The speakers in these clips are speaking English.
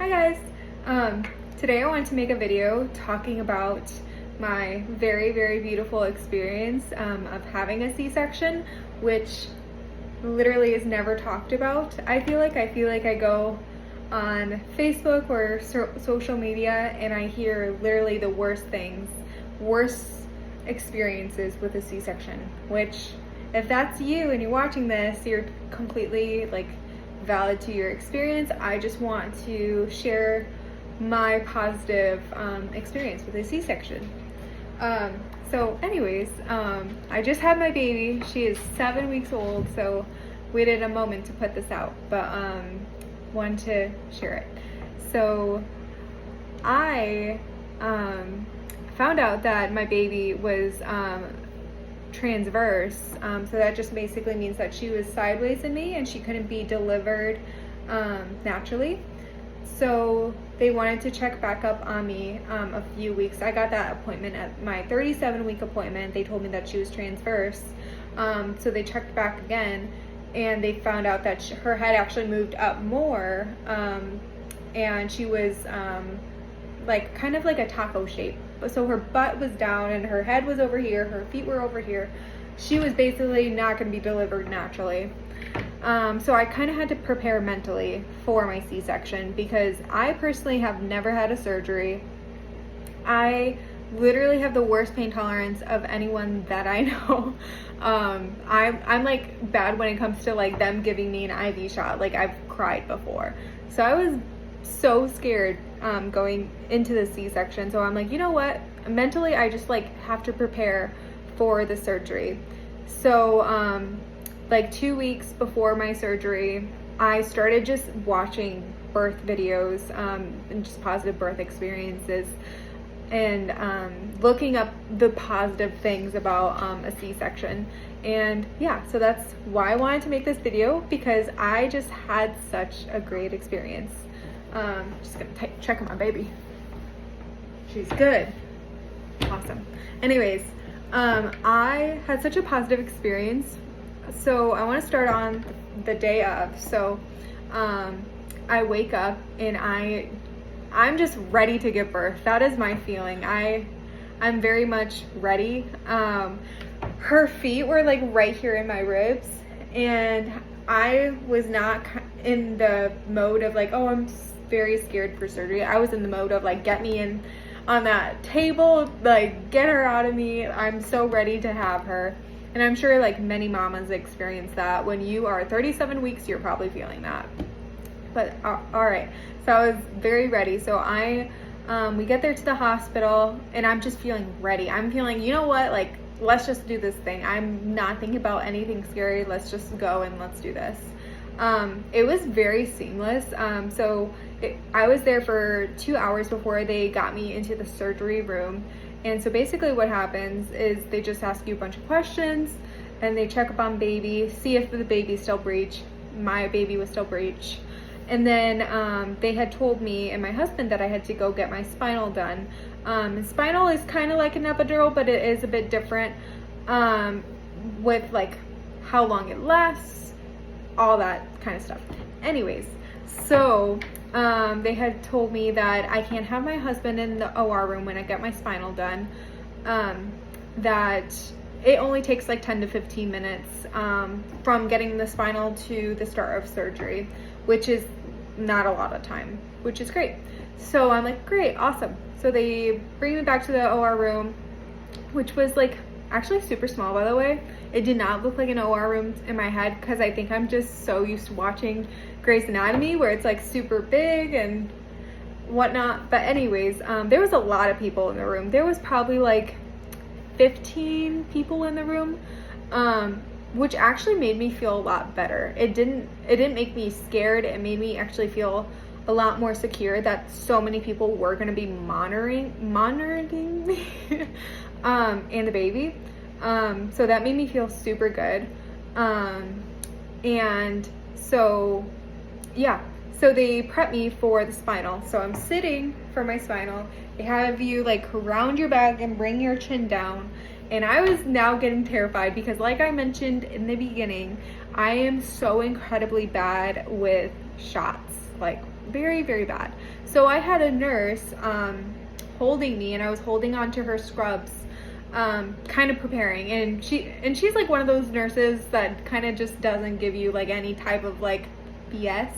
Hi guys! Today I wanted to make a video talking about my very beautiful experience of having a C-section, which literally is never talked about. I feel like I go on Facebook or social media and I hear literally the worst things, worst experiences with a C-section, which if that's you and you're watching this, you're completely valid to your experience. I just want to share my positive experience with a C-section. So anyways, I just had my baby. She is 7 weeks old, so waited a moment to put this out, but wanted to share it. So I found out that my baby was transverse, so that just basically means that she was sideways in me and she couldn't be delivered naturally. So they wanted to check back up on me a few weeks. I got that appointment at my 37-week appointment. They told me that she was transverse, so they checked back again and they found out that her head actually moved up more, and she was kind of like a taco shape. So her butt was down and her head was over here, her feet were over here. She was basically not going to be delivered naturally. So I kind of had to prepare mentally for my C-section because I personally have never had a surgery. I literally have the worst pain tolerance of anyone that I know. I'm like bad when it comes to them giving me an IV shot. I've cried before. So I was so scared going into the C-section. So I'm like, you know what? Mentally, I just have to prepare for the surgery. So 2 weeks before my surgery, I started just watching birth videos and just positive birth experiences and looking up the positive things about a C-section. And yeah, so that's why I wanted to make this video, because I just had such a great experience. Just gonna check on my baby. She's good. Awesome. Anyways, I had such a positive experience. So I want to start on the day of. So I wake up and I'm just ready to give birth. That is my feeling. I'm very much ready. Her feet were right here in my ribs, and I was not in the mode of oh, I'm very scared for surgery. I was in the mode of get me in on that table, get her out of me. I'm so ready to have her. And I'm sure many mamas experience that. When you are 37 weeks, you're probably feeling that. But all right, so I was very ready. So we get there to the hospital and I'm just feeling ready. I'm feeling, you know what, let's just do this thing. I'm not thinking about anything scary. Let's just go and let's do this. It was very seamless. I was there for 2 hours before they got me into the surgery room. And so basically what happens is they just ask you a bunch of questions and they check up on baby, see if the baby's still breech. My baby was still breech. And then they had told me and my husband that I had to go get my spinal done. Spinal is kind of like an epidural, but it is a bit different with how long it lasts, all that kind of stuff. Anyways, so they had told me that I can't have my husband in the OR room when I get my spinal done, that it only takes 10 to 15 minutes from getting the spinal to the start of surgery, which is not a lot of time, which is great. So I'm like, great, awesome. So they bring me back to the OR room, which was actually super small, by the way. It did not look like an OR room in my head because I think I'm just so used to watching Grey's Anatomy where it's super big and whatnot. But anyways, there was a lot of people in the room. There was probably 15 people in the room, which actually made me feel a lot better. It didn't make me scared. It made me actually feel a lot more secure that so many people were going to be monitoring me and the baby. So that made me feel super good. And so yeah, so they prep me for the spinal. So I'm sitting for my spinal. They have you round your back and bring your chin down. And I was now getting terrified because like I mentioned in the beginning, I am so incredibly bad with shots. like very, very bad. So I had a nurse holding me, and I was holding on to her scrubs, kind of preparing, and she's like one of those nurses that kind of just doesn't give you like any type of like BS.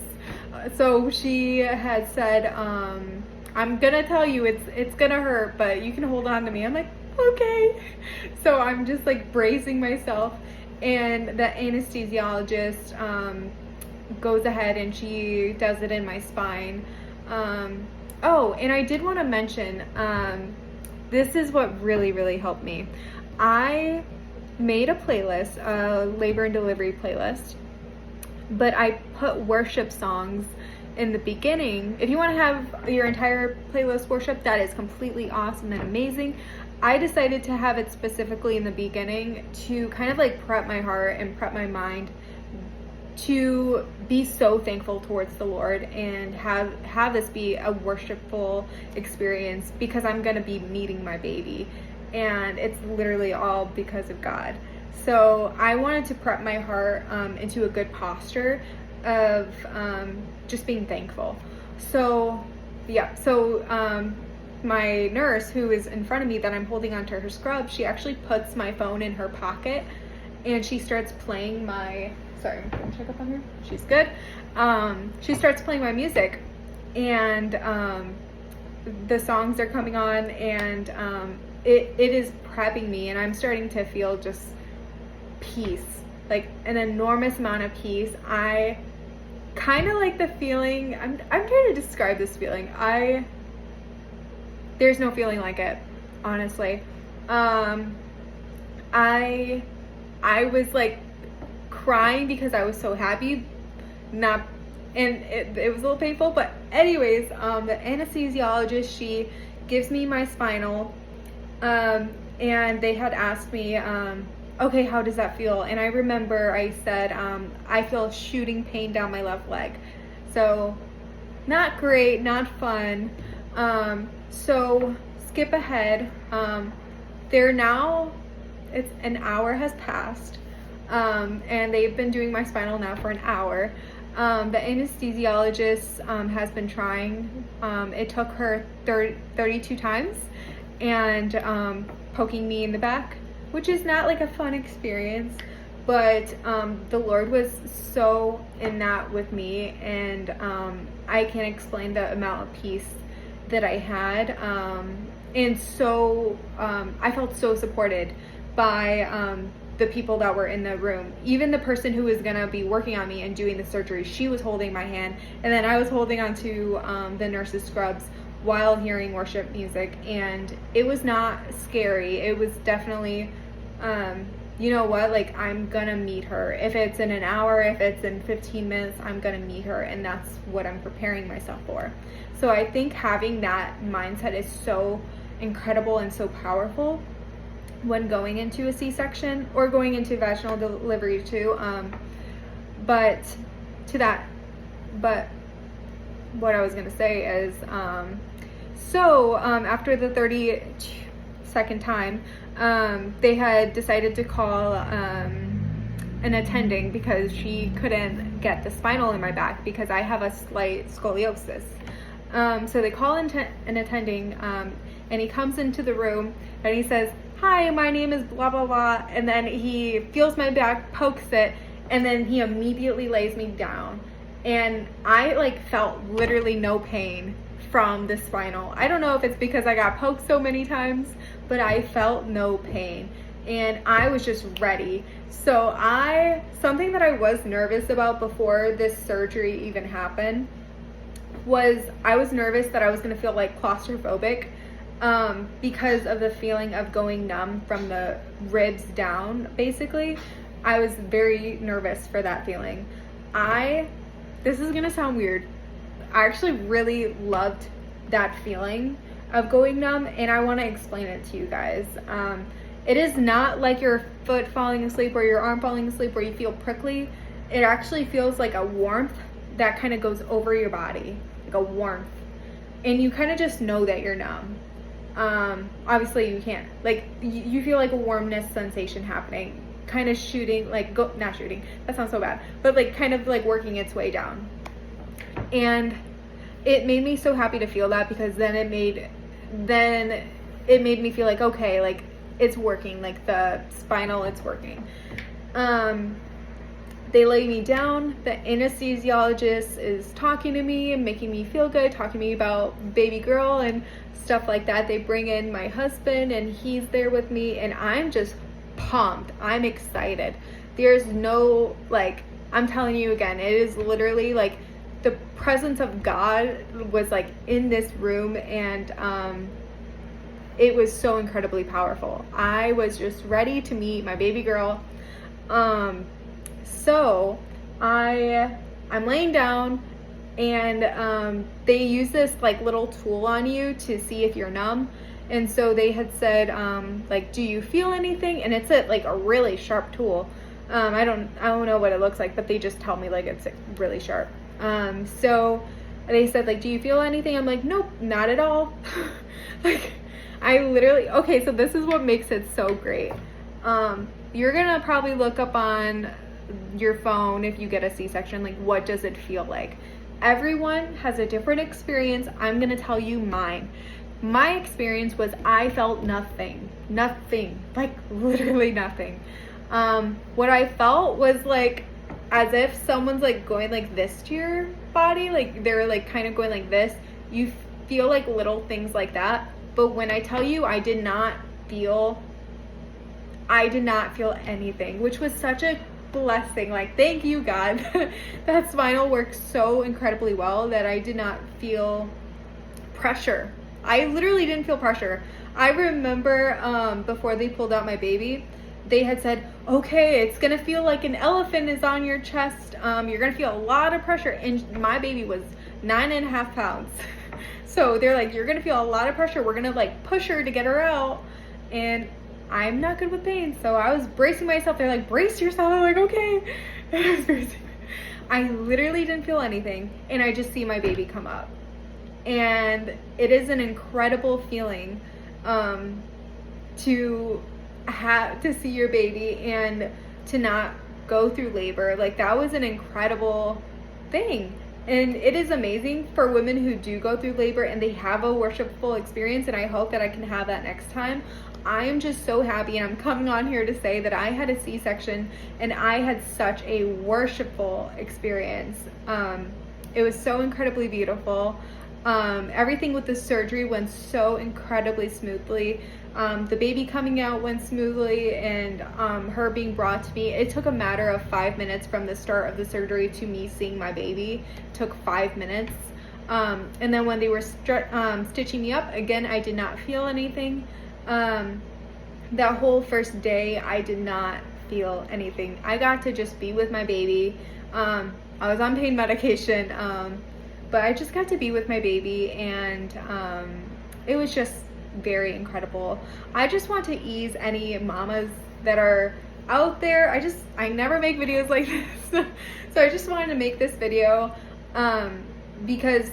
So she had said, I'm gonna tell you it's gonna hurt, but you can hold on to me. I'm like, okay. So I'm just like bracing myself, and the anesthesiologist goes ahead and she does it in my spine. Oh, and I did want to mention, this is what really, really helped me. I made a playlist, a labor and delivery playlist, but I put worship songs in the beginning. If you want to have your entire playlist worship, that is completely awesome and amazing. I decided to have it specifically in the beginning to kind of like prep my heart and prep my mind to be so thankful towards the Lord and have this be a worshipful experience, because I'm going to be meeting my baby, and it's literally all because of God. So I wanted to prep my heart into a good posture of just being thankful. So yeah, so my nurse, who is in front of me that I'm holding onto her scrub, she actually puts my phone in her pocket, and she starts playing my, sorry, I'm gonna check up on her, she's good. She starts playing my music, and the songs are coming on, and it is prepping me, and I'm starting to feel just peace, like an enormous amount of peace. I kind of like the feeling, I'm trying to describe this feeling. There's no feeling like it, honestly. I was like crying because I was so happy, and it was a little painful, but anyways, the anesthesiologist, she gives me my spinal, and they had asked me, okay, how does that feel? And I remember I said, I feel shooting pain down my left leg. So not great, not fun. So skip ahead. It's an hour has passed, and they've been doing my spinal now for an hour. The anesthesiologist has been trying. It took her 32 times, and poking me in the back, which is not like a fun experience, but the Lord was so in that with me, and I can't explain the amount of peace that I had, and so I felt so supported by the people that were in the room. Even the person who was gonna be working on me and doing the surgery, she was holding my hand, and then I was holding onto the nurse's scrubs while hearing worship music, and it was not scary. It was definitely, you know what, like, I'm gonna meet her. If it's in an hour, if it's in 15 minutes, I'm gonna meet her, and that's what I'm preparing myself for. So I think having that mindset is so incredible and so powerful when going into a C-section or going into vaginal delivery too. But what I was gonna say is, after the 32nd time, they had decided to call an attending because she couldn't get the spinal in my back because I have a slight scoliosis. So they call an attending, and he comes into the room and he says, "Hi, my name is blah, blah, blah." And then he feels my back, pokes it, and then he immediately lays me down. And I like felt literally no pain from the spinal. I don't know if it's because I got poked so many times, but I felt no pain, and I was just ready. So something that I was nervous about before this surgery even happened was I was nervous that I was gonna feel like claustrophobic, because of the feeling of going numb from the ribs down, basically. I was very nervous for that feeling. This is gonna sound weird, I actually really loved that feeling of going numb, and I want to explain it to you guys. It is not like your foot falling asleep or your arm falling asleep where you feel prickly. It actually feels like a warmth that kind of goes over your body, like a warmth, and you kind of just know that you're numb. Obviously you can't, like, you feel like a warmness sensation happening, kind of shooting, like, not shooting, that sounds so bad, but like kind of like working its way down. And it made me so happy to feel that, because then it made me feel like, okay, like it's working, like the spinal, it's working. They lay me down. The anesthesiologist is talking to me and making me feel good, talking to me about baby girl and stuff like that. They bring in my husband and he's there with me, and I'm just pumped. I'm excited. There's no, like, I'm telling you again, it is literally like the presence of God was like in this room, and it was so incredibly powerful. I was just ready to meet my baby girl. So I'm laying down, and they use this like little tool on you to see if you're numb. And so they had said, like, do you feel anything? And it's like a really sharp tool. I don't know what it looks like, but they just tell me like it's really sharp. So they said, like, do you feel anything? I'm like, nope, not at all. Like, I literally, okay, so this is what makes it so great. You're gonna probably look up on your phone, if you get a C-section, like, what does it feel like? Everyone has a different experience. I'm gonna tell you mine. My experience was I felt nothing, like literally nothing. What I felt was like as if someone's like going like this to your body, like they're like kind of going like this. You feel like little things like that. But when I tell you, I did not feel anything, which was such a blessing. Like, thank you, God. That spinal worked so incredibly well that I did not feel pressure. I literally didn't feel pressure. I remember before they pulled out my baby, they had said, okay, it's gonna feel like an elephant is on your chest. You're gonna feel a lot of pressure. And my baby was 9.5 pounds. So they're like, you're gonna feel a lot of pressure. We're gonna like push her to get her out. And I'm not good with pain, so I was bracing myself. They're like, brace yourself. I'm like, okay. And I was bracing. I literally didn't feel anything, and I just see my baby come up. And it is an incredible feeling to see your baby and to not go through labor. Like, that was an incredible thing. And it is amazing for women who do go through labor and they have a worshipful experience, and I hope that I can have that next time. I am just so happy, and I'm coming on here to say that I had a C-section and I had such a worshipful experience. It was so incredibly beautiful. Everything with the surgery went so incredibly smoothly. The baby coming out went smoothly, and her being brought to me, it took a matter of 5 minutes from the start of the surgery to me seeing my baby. It took 5 minutes. And then when they were stitching me up, again, I did not feel anything. That whole first day, I did not feel anything. I got to just be with my baby. I was on pain medication, but I just got to be with my baby, and it was just very incredible. I just want to ease any mamas that are out there. I never make videos like this. So I just wanted to make this video because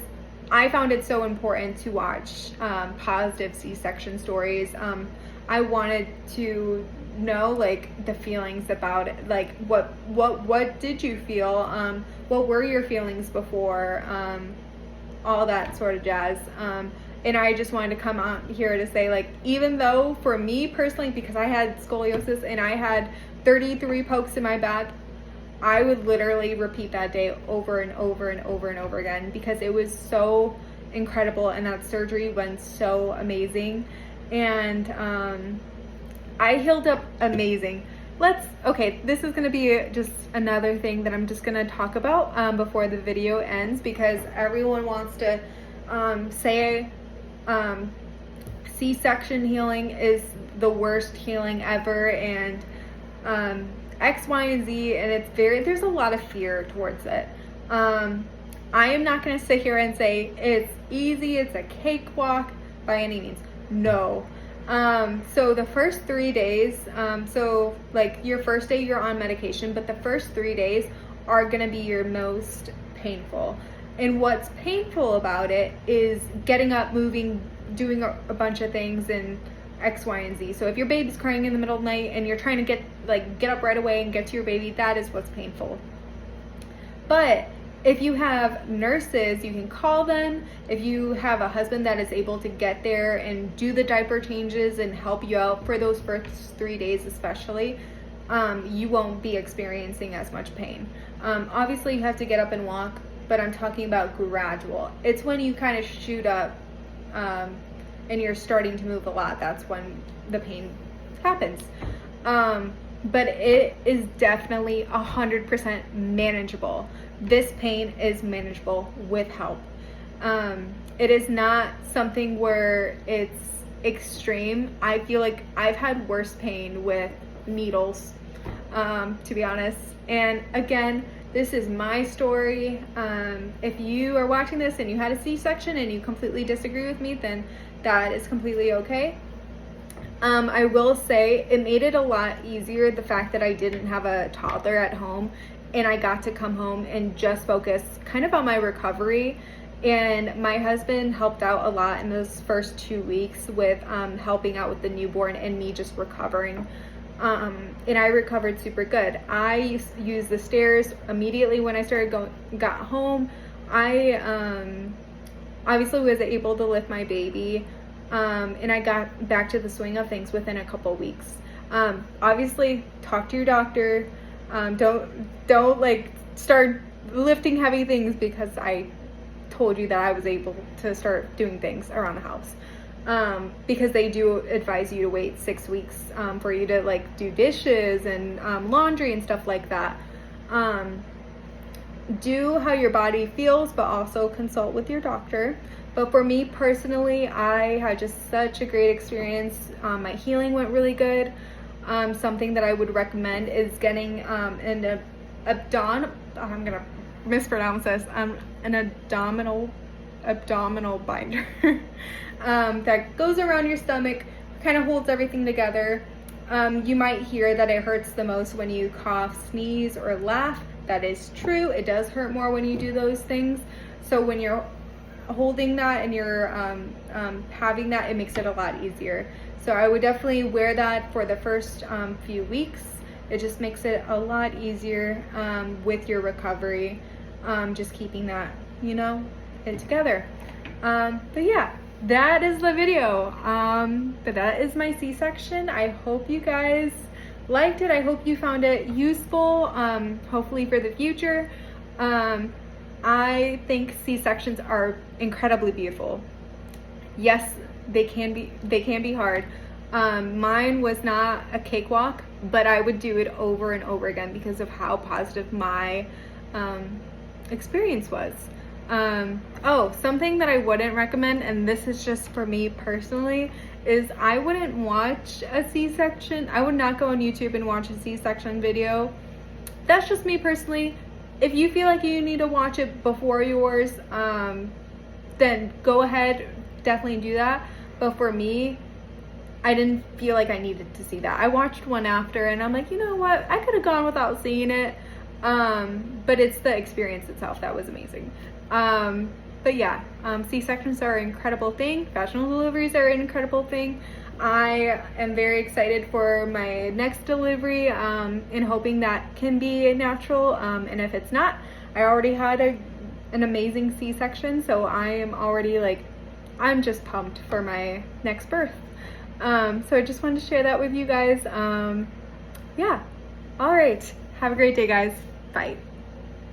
I found it so important to watch positive C-section stories. I wanted to know like the feelings about it, like what did you feel, what were your feelings before, all that sort of jazz. And I just wanted to come out here to say, like, even though for me personally, because I had scoliosis and I had 33 pokes in my back, I would literally repeat that day over and over and over and over again, because it was so incredible and that surgery went so amazing. And I healed up amazing. Okay, this is going to be just another thing that I'm just going to talk about before the video ends, because everyone wants to say C-section healing is the worst healing ever, and X, Y, and Z, and there's a lot of fear towards it. I am not going to sit here and say it's easy, it's a cakewalk by any means. No. So the first 3 days, so like your first day you're on medication, but the first 3 days are going to be your most painful. And what's painful about it is getting up, moving, doing a bunch of things, and X, Y, and Z. So if your baby's crying in the middle of the night and you're trying to get up right away and get to your baby, that is what's painful. But If you have nurses, you can call them. If you have a husband that is able to get there and do the diaper changes and help you out for those first 3 days especially, you won't be experiencing as much pain. Obviously you have to get up and walk, but I'm talking about gradual. It's when you kind of shoot up and you're starting to move a lot, that's when the pain happens. But it is definitely 100% manageable. This pain is manageable with help. It is not something where it's extreme. I feel like I've had worse pain with needles, to be honest. And again, this is my story. If you are watching this and you had a C-section and you completely disagree with me, then that is completely okay. I will say it made it a lot easier, the fact that I didn't have a toddler at home and I got to come home and just focus kind of on my recovery. And my husband helped out a lot in those first 2 weeks with helping out with the newborn and me just recovering. And I recovered super good. I used the stairs immediately when I got home. I obviously was able to lift my baby. And I got back to the swing of things within a couple weeks. Obviously, talk to your doctor. Don't like start lifting heavy things because I told you that I was able to start doing things around the house. Because they do advise you to wait 6 weeks for you to like do dishes and laundry and stuff like that. Do how your body feels, but also consult with your doctor. But for me personally, I had just such a great experience. My healing went really good. Something that I would recommend is getting I'm gonna mispronounce this, an abdominal binder that goes around your stomach, kind of holds everything together. You might hear that it hurts the most when you cough, sneeze, or laugh. That is true. It does hurt more when you do those things. So when you're holding that and you're having that, it makes it a lot easier. So I would definitely wear that for the first few weeks. It just makes it a lot easier with your recovery, just keeping that, it together. But yeah, that is the video. But that is my C-section. I hope you guys liked it. I hope you found it useful, hopefully for the future. I think C-sections are incredibly beautiful. Yes, they can be hard. Mine was not a cakewalk, but I would do it over and over again because of how positive my experience was. Something that I wouldn't recommend, and this is just for me personally, is I wouldn't watch a C-section. I would not go on YouTube and watch a C-section video. That's just me personally. If you feel like you need to watch it before yours, then go ahead, definitely do that. But for me, I didn't feel like I needed to see that. I watched one after and I'm like, you know what? I could have gone without seeing it. But it's the experience itself that was amazing. But yeah, C-sections are an incredible thing. Vaginal deliveries are an incredible thing. I am very excited for my next delivery and hoping that can be natural. And if it's not, I already had an amazing C-section, so I am already I'm just pumped for my next birth. So I just wanted to share that with you guys. Yeah. All right. Have a great day, guys. Bye.